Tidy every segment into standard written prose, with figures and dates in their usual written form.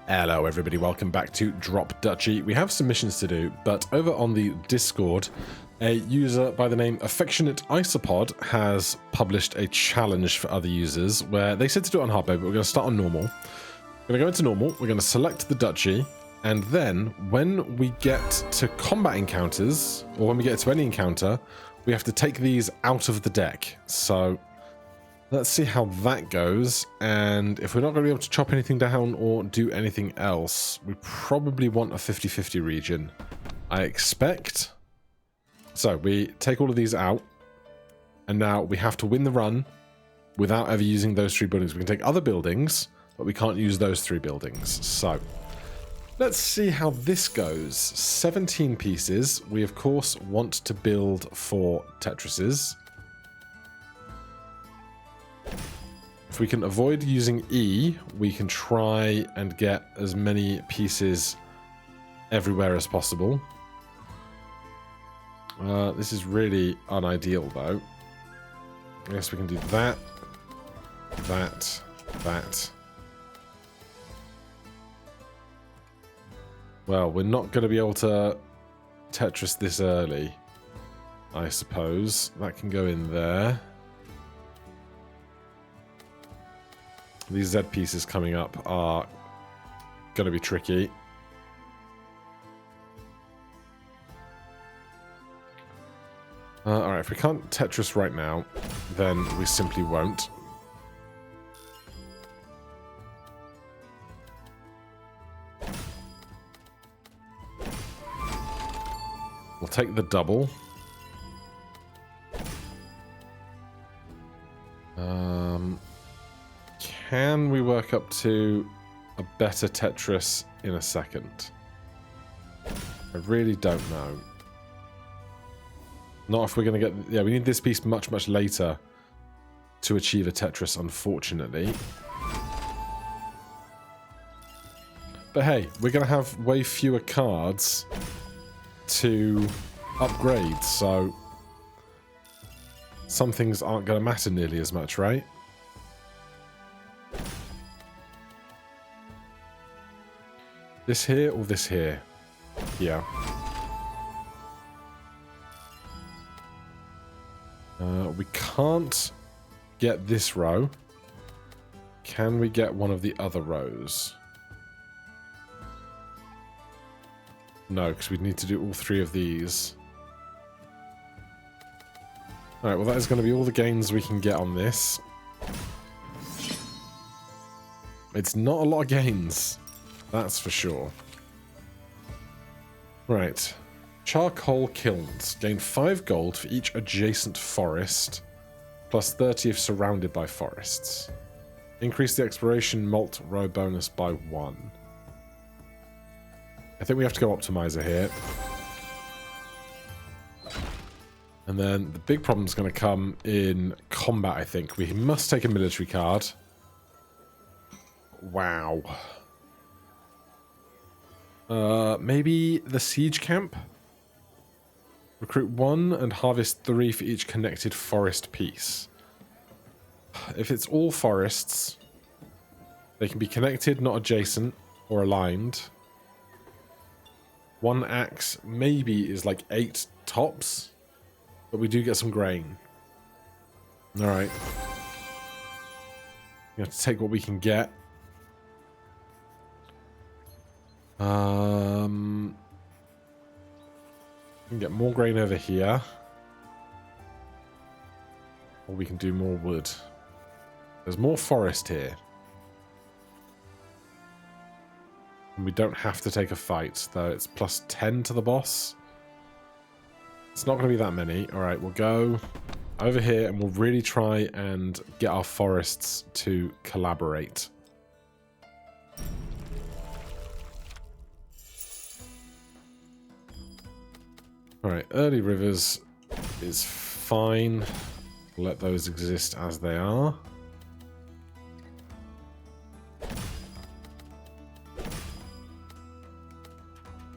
Hello everybody, welcome back to Drop Duchy. We have some missions to do, but over on the Discord, a user by the name Affectionate Isopod has published a challenge for other users where they said to do it on hard mode, but we're going to start on normal. We're going to go into normal, we're going to select the Duchy, and then when we get to combat encounters, or when we get to any encounter, we have to take these out of the deck. So let's see how that goes, and if we're not going to be able to chop anything down or do anything else, we probably want a 50-50 region, I expect. So we take all of these out, and now we have to win the run without ever using those three buildings. We can take other buildings, but we can't use those three buildings. So let's see how this goes. 17 pieces. We, of course, want to build 4 Tetrises. If we can avoid using E, we can try and get as many pieces everywhere as possible. This is really unideal, though. I guess we can do that, that, that. Well, we're not going to be able to Tetris this early, I suppose. That can go in there. These Z pieces coming up are going to be tricky. Alright, if we can't Tetris right now, then we simply won't. We'll take the double. Can we work up to a better Tetris in a second? I really don't know. Not if we're going to get... Yeah, we need this piece much, much later to achieve a Tetris, unfortunately. But hey, we're going to have way fewer cards to upgrade, so some things aren't going to matter nearly as much, right? This here or this here? Yeah. We can't get this row. Can we get one of the other rows? No, because we'd need to do all 3 of these. Alright, well that is going to be all the gains we can get on this. It's not a lot of gains, that's for sure. Right. Charcoal kilns. Gain 5 gold for each adjacent forest, plus 30 if surrounded by forests. Increase the exploration malt row bonus by 1. I think we have to go optimizer here. And then the big problem is going to come in combat, I think. We must take a military card. Wow. Maybe the siege camp? Recruit 1 and harvest 3 for each connected forest piece. If it's all forests, they can be connected, not adjacent, or aligned. 1 axe maybe is like 8 tops, but we do get some grain. Alright. We have to take what we can get. We can get more grain over here. Or we can do more wood. There's more forest here. And we don't have to take a fight, though it's plus 10 to the boss. It's not going to be that many. Alright, we'll go over here and we'll really try and get our forests to collaborate. Alright, early rivers is fine. Let those exist as they are.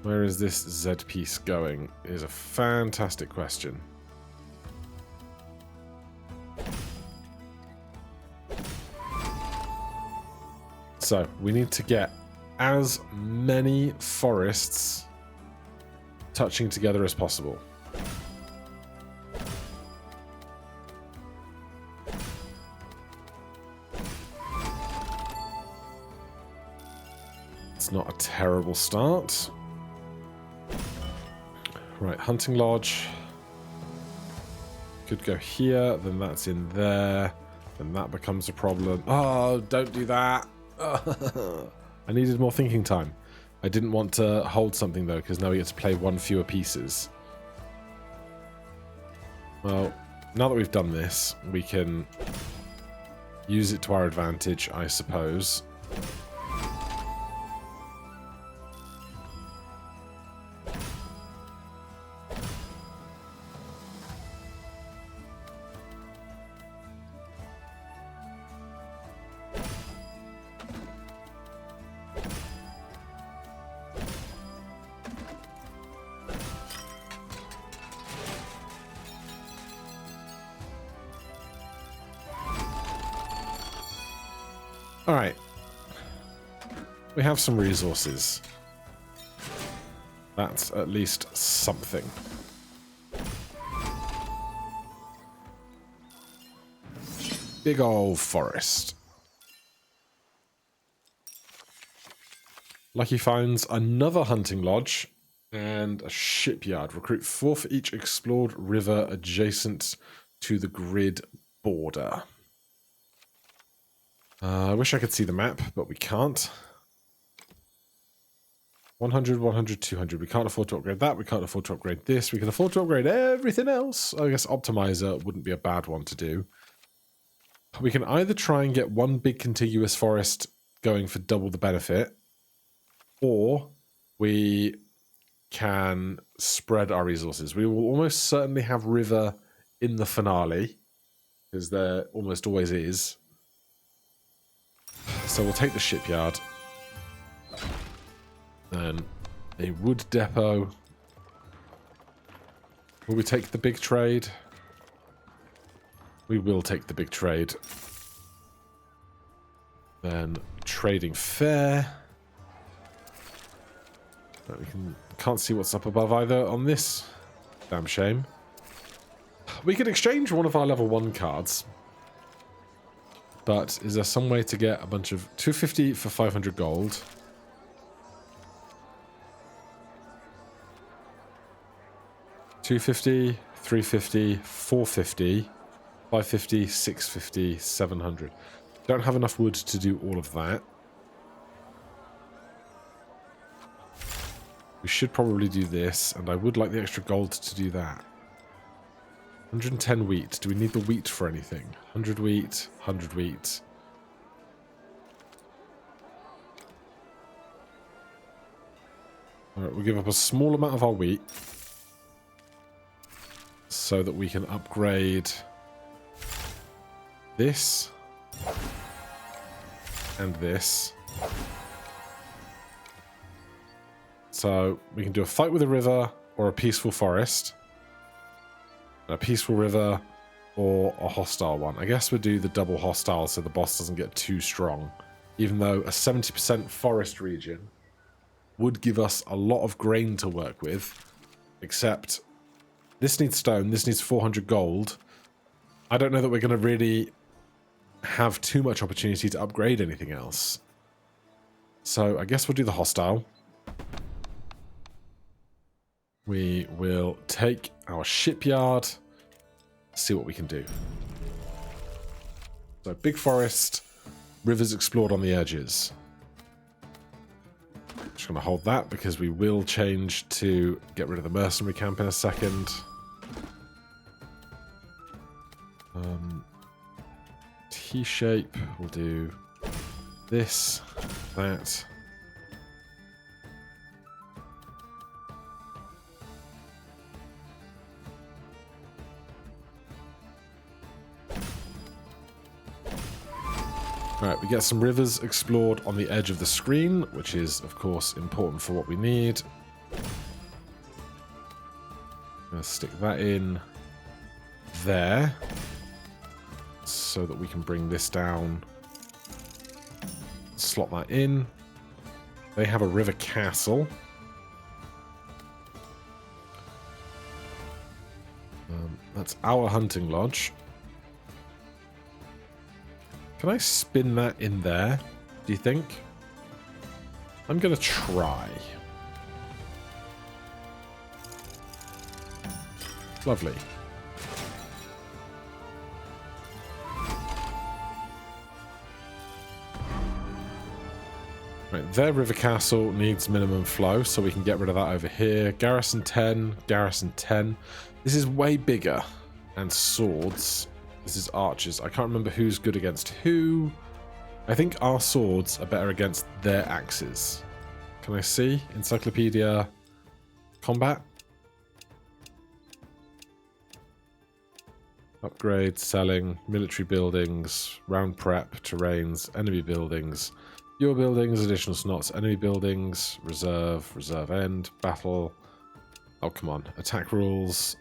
Where is this Z piece going? Is a fantastic question. So, we need to get as many forests touching together as possible. It's not a terrible start. Right, hunting lodge. Could go here, then that's in there. Then that becomes a problem. Oh, don't do that. I needed more thinking time. I didn't want to hold something though, because now we get to play one fewer pieces. Well, now that we've done this, we can use it to our advantage, I suppose. Alright. We have some resources. That's at least something. Big old forest. Lucky finds another hunting lodge and a shipyard. Recruit 4 for each explored river adjacent to the grid border. I wish I could see the map, but we can't. 100, 100, 200. We can't afford to upgrade that. We can't afford to upgrade this. We can afford to upgrade everything else. I guess Optimizer wouldn't be a bad one to do. We can either try and get one big contiguous forest going for double the benefit, or we can spread our resources. We will almost certainly have river in the finale, because there almost always is. So we'll take the shipyard. Then a wood depot. Will we take the big trade? We will take the big trade. Then trading fair. We can't see what's up above either on this. Damn shame. We could exchange one of our level 1 cards. But is there some way to get a bunch of 250 for 500 gold? $250, $350, $450, $550, $650, $700. Don't have enough wood to do all of that. We should probably do this, and I would like the extra gold to do that. 110 wheat. Do we need the wheat for anything? 100 wheat, 100 wheat. Alright, we'll give up a small amount of our wheat so that we can upgrade this and this. So we can do a fight with a river or a peaceful forest. A peaceful river or a hostile one. I guess we'll do the double hostile so the boss doesn't get too strong. Even though a 70% forest region would give us a lot of grain to work with. Except this needs stone, this needs 400 gold. I don't know that we're going to really have too much opportunity to upgrade anything else. So I guess we'll do the hostile. We will take our shipyard, see what we can do. So big forest, rivers explored on the edges. Just going to hold that because we will change to get rid of the mercenary camp in a second. T-shape, we'll do this, that. Alright, we get some rivers explored on the edge of the screen, which is, of course, important for what we need. I'm going to stick that in there so that we can bring this down, slot that in. They have a river castle. That's our hunting lodge. Can I spin that in there, do you think? I'm going to try. Lovely. Right, their river castle needs minimum flow, so we can get rid of that over here. Garrison 10, garrison 10. This is way bigger. And swords. This is archers. I can't remember who's good against who. I think our swords are better against their axes. Can I see? Encyclopedia. Combat. Upgrade, selling, military buildings, round prep, terrains, enemy buildings, your buildings, additional snots, enemy buildings, reserve, reserve end, battle. Oh, come on. Attack rules,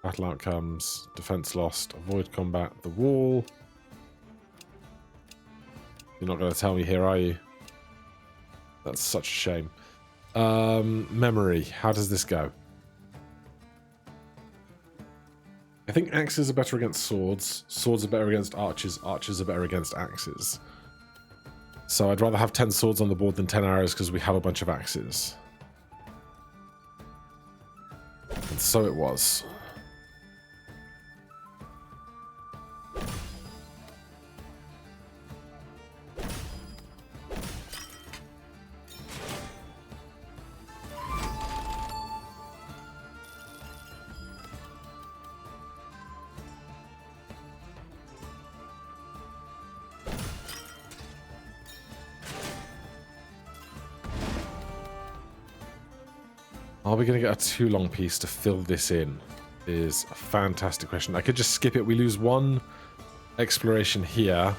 battle outcomes, defense lost, avoid combat, the wall. You're not going to tell me here, are you? That's such a shame. Memory. How does this go? I think axes are better against swords. Swords are better against archers. Archers are better against axes. So I'd rather have 10 swords on the board than 10 arrows because we have a bunch of axes. And so it was. Are we going to get a too long piece to fill this in? Is a fantastic question. I could just skip it. We lose one exploration here,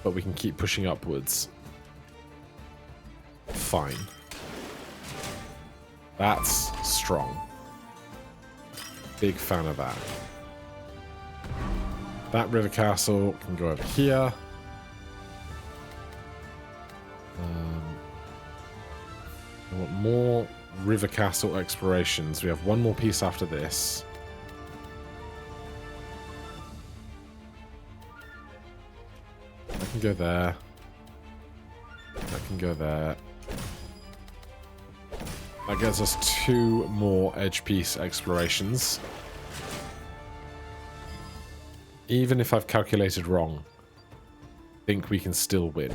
but we can keep pushing upwards. Fine. That's strong. Big fan of that. That river castle can go over here. I want more river castle explorations. We have one more piece after this. I can go there. I can go there. That gets us 2 more edge piece explorations. Even if I've calculated wrong, I think we can still win.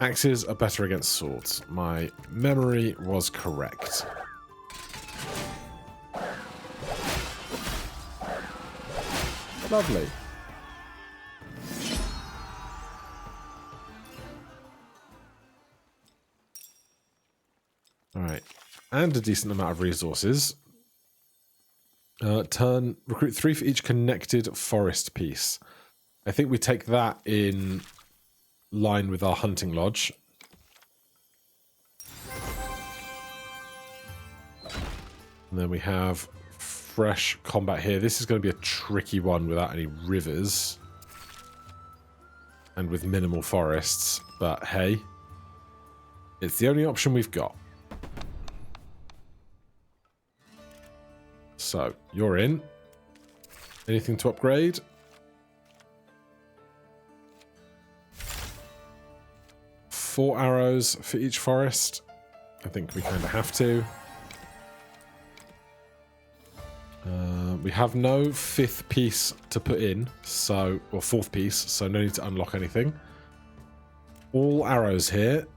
Axes are better against swords. My memory was correct. Lovely. Alright. And a decent amount of resources. Recruit 3 for each connected forest piece. I think we take that in line with our hunting lodge. And then we have fresh combat here. This is going to be a tricky one without any rivers. And with minimal forests. But hey, it's the only option we've got. So, you're in. Anything to upgrade? Four arrows for each forest. I think we kind of have to. We have no 5th piece to put in, so, or 4th piece, so no need to unlock anything. All arrows here.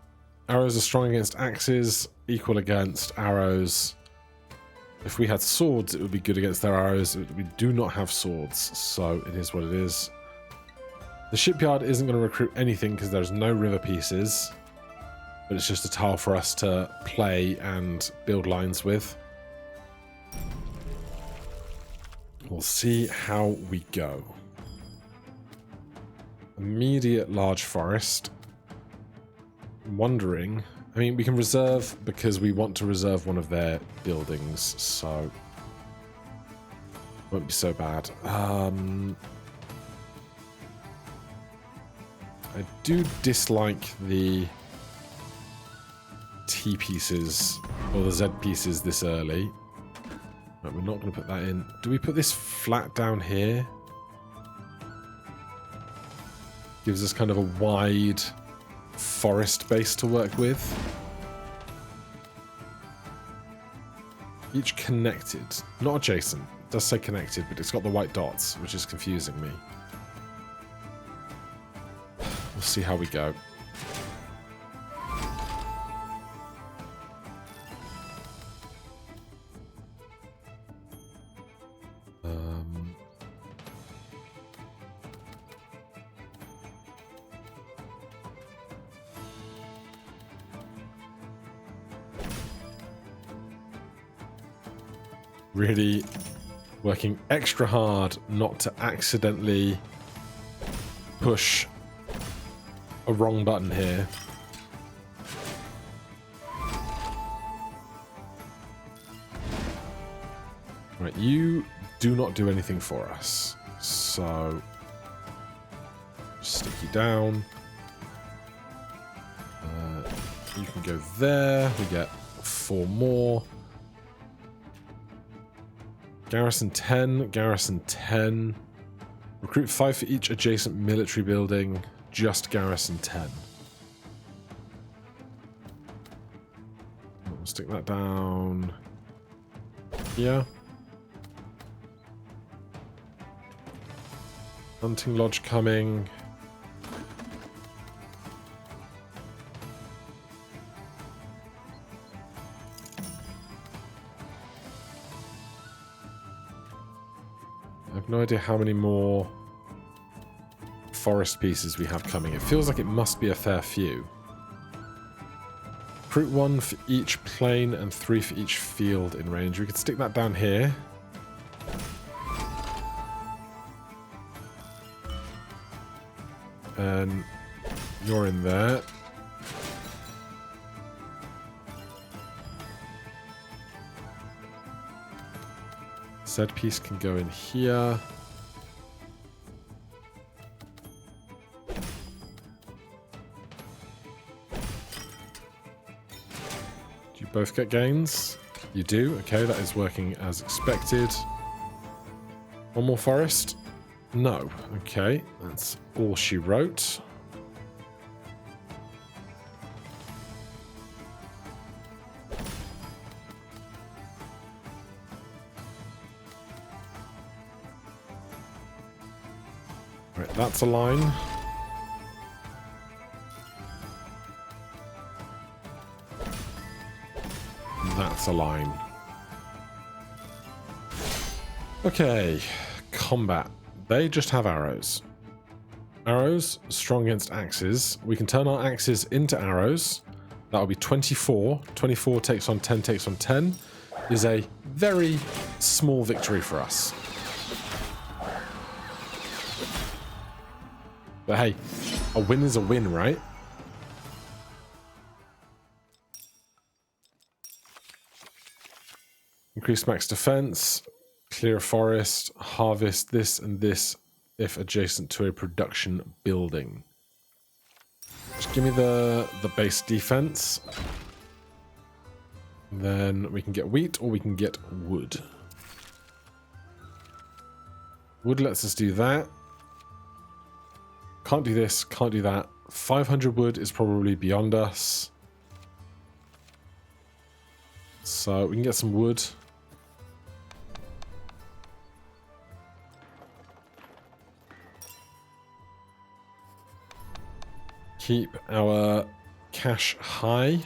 Arrows are strong against axes, equal against arrows. If we had swords, it would be good against their arrows. We do not have swords, so it is what it is. The shipyard isn't going to recruit anything because there's no river pieces, but it's just a tile for us to play and build lines with. We'll see how we go. Immediate large forest. I'm wondering, I mean, we can reserve because we want to reserve one of their buildings, so won't be so bad. I I do dislike the T pieces or the Z pieces this early. Right, we're not going to put that in. Do we put this flat down here? Gives us kind of a wide forest base to work with. Each connected, not adjacent. It does say connected, but it's got the white dots, which is confusing me. We'll see how we go. Really working extra hard not to accidentally push a wrong button here. Right, you do not do anything for us. So, stick you down. You can go there. We get 4 more. Garrison 10, garrison 10. Recruit 5 for each adjacent military building. Just garrison 10. We'll stick that down here. Hunting lodge coming. I have no idea how many more forest pieces we have coming. It feels like it must be a fair few. Recruit 1 for each plain and 3 for each field in range. We could stick that down here. And you're in there. Z piece can go in here. Do you both get gains? You do. Okay, that is working as expected. One more forest? No. Okay, that's all she wrote. Right, that's a line. That's a line. Okay, combat. They just have arrows. Arrows, strong against axes. We can turn our axes into arrows. That'll be 24. 24 takes on 10, takes on 10. Is a very small victory for us. But hey, a win is a win, right? Increase max defense, clear a forest, harvest this and this if adjacent to a production building. Just give me the base defense. Then we can get wheat or we can get wood. Wood lets us do that. Can't do this, can't do that. 500 wood is probably beyond us. So we can get some wood. Keep our cash high.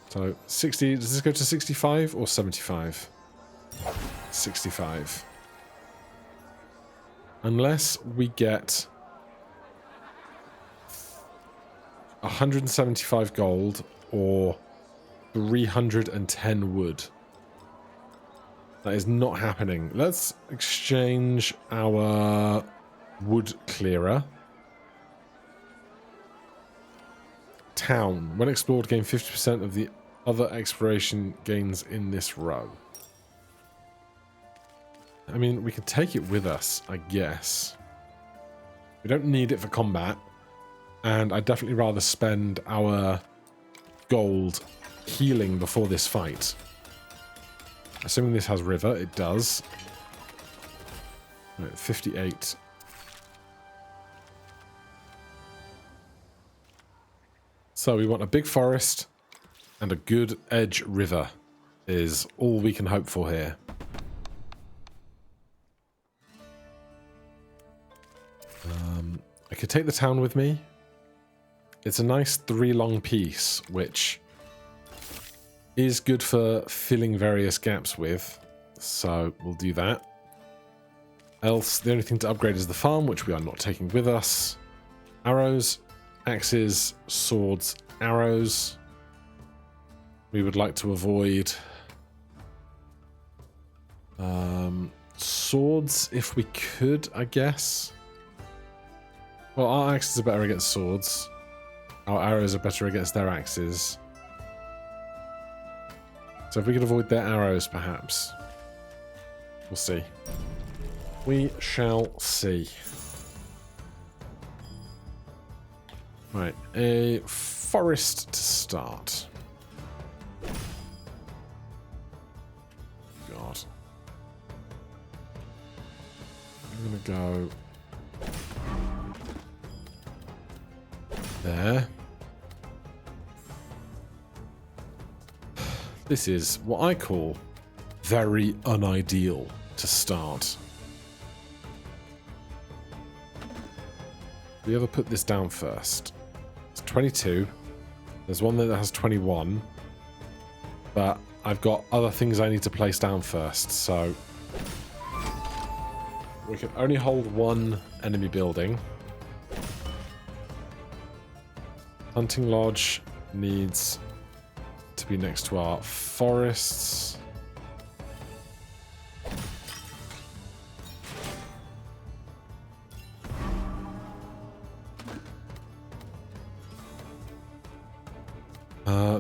So 60, does this go to 65 or 75? 65. Unless we get 175 gold or 310 wood. That is not happening. Let's exchange our wood clearer. Town. When explored, gain 50% of the other exploration gains in this row. I mean, we can take it with us, I guess. We don't need it for combat. And I'd definitely rather spend our gold healing before this fight. Assuming this has river, it does. Right, 58. So we want a big forest and a good edge river is all we can hope for here. I could take the town with me. It's a nice 3-long piece, which is good for filling various gaps with. So we'll do that. Else, the only thing to upgrade is the farm, which we are not taking with us. Arrows, axes, swords, arrows. We would like to avoid swords if we could, I guess. Well, our axes are better against swords. Our arrows are better against their axes. So if we could avoid their arrows, perhaps. We'll see. We shall see. Right, a forest to start. God. I'm gonna go there. This is what I call very unideal to start. Do we ever put this down first? It's 22. There's one that has 21. But I've got other things I need to place down first, so we can only hold one enemy building. Hunting Lodge needs to be next to our forests.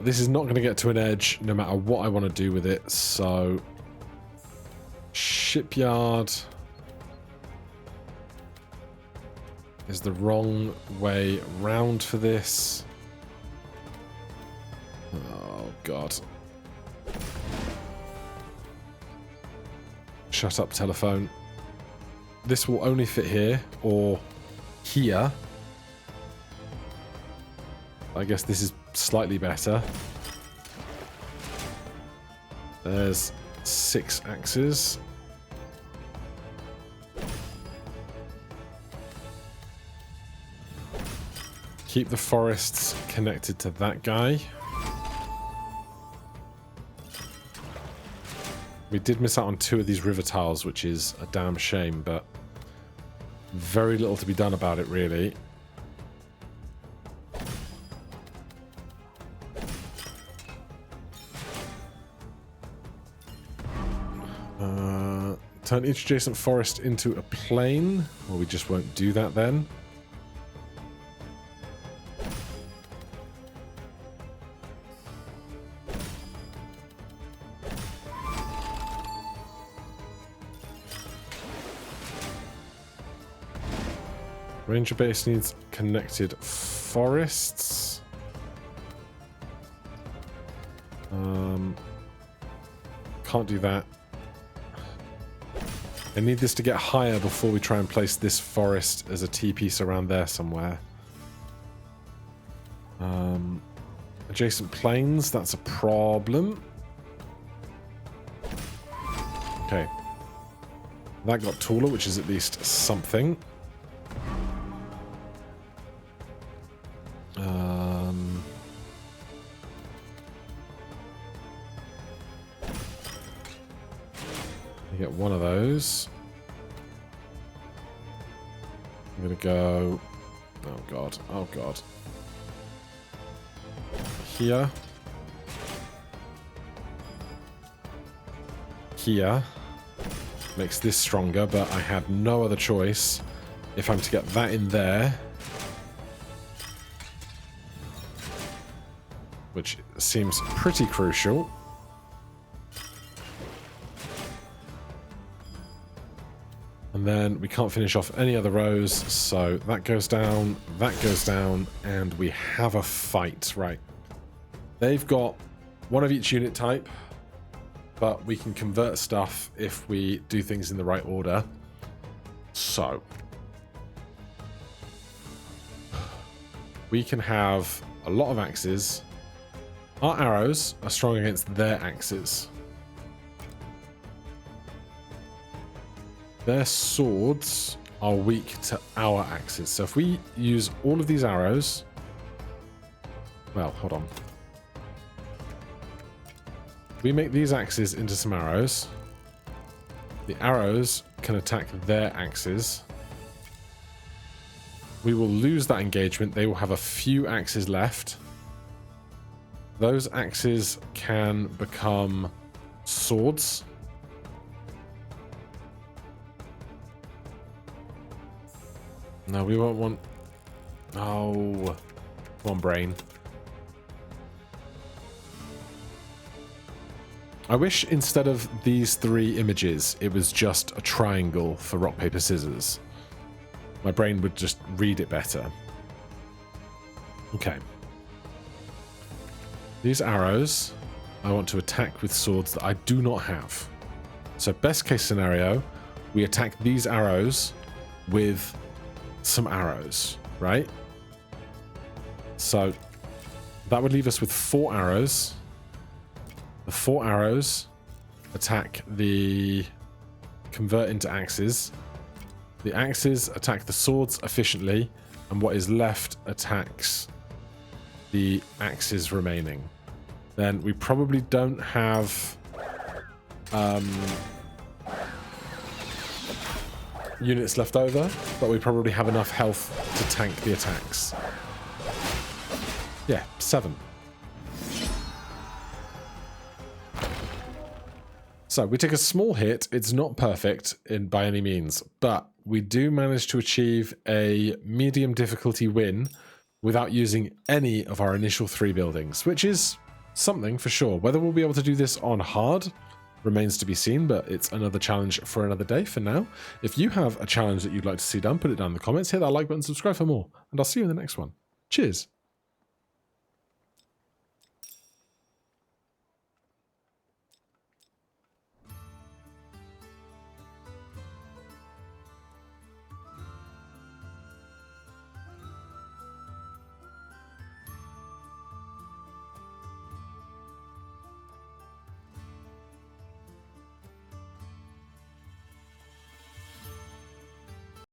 This is not going to get to an edge no matter what I want to do with it, so shipyard is the wrong way round for this. Oh, God. Shut up, telephone. This will only fit here, or here. I guess this is slightly better. There's 6 axes. Keep the forests connected to that guy. We did miss out on 2 of these river tiles, which is a damn shame, but very little to be done about it, really. Turn each adjacent forest into a plain. Well, we just won't do that then. Ranger base needs connected forests. Can't do that. I need this to get higher before we try and place this forest as a T-piece around there somewhere. Adjacent plains, that's a problem. Okay. That got taller, which is at least something. Get one of those. I'm gonna go. Oh god! Oh god! Here. Here makes this stronger, but I had no other choice. If I'm to get that in there, which seems pretty crucial. And And then we can't finish off any other rows, so that goes down, and we have a fight. Right. They've got one of each unit type, but we can convert stuff if we do things in the right order. So we can have a lot of axes. Our arrows are strong against their axes. Their swords are weak to our axes. So if we use all of these arrows... Well, hold on. We make these axes into some arrows. The arrows can attack their axes. We will lose that engagement. They will have a few axes left. Those axes can become swords. No, we won't want... Oh. Come on, brain. I wish instead of these 3 images, it was just a triangle for rock, paper, scissors. My brain would just read it better. Okay. These arrows, I want to attack with swords that I do not have. So best case scenario, we attack these arrows with some arrows, right? So that would leave us with 4 arrows. The 4 arrows attack the... convert into axes. The axes attack the swords efficiently, and what is left attacks the axes remaining. Then we probably don't have units left over, but we probably have enough health to tank the attacks. Yeah, 7. So we take a small hit. It's not perfect by any means, but we do manage to achieve a medium difficulty win without using any of our initial 3 buildings, which is something for sure. Whether we'll be able to do this on hard remains to be seen, but it's another challenge for another day for now. If you have a challenge that you'd like to see done, put it down in the comments, hit that like button, subscribe for more, and I'll see you in the next one. Cheers.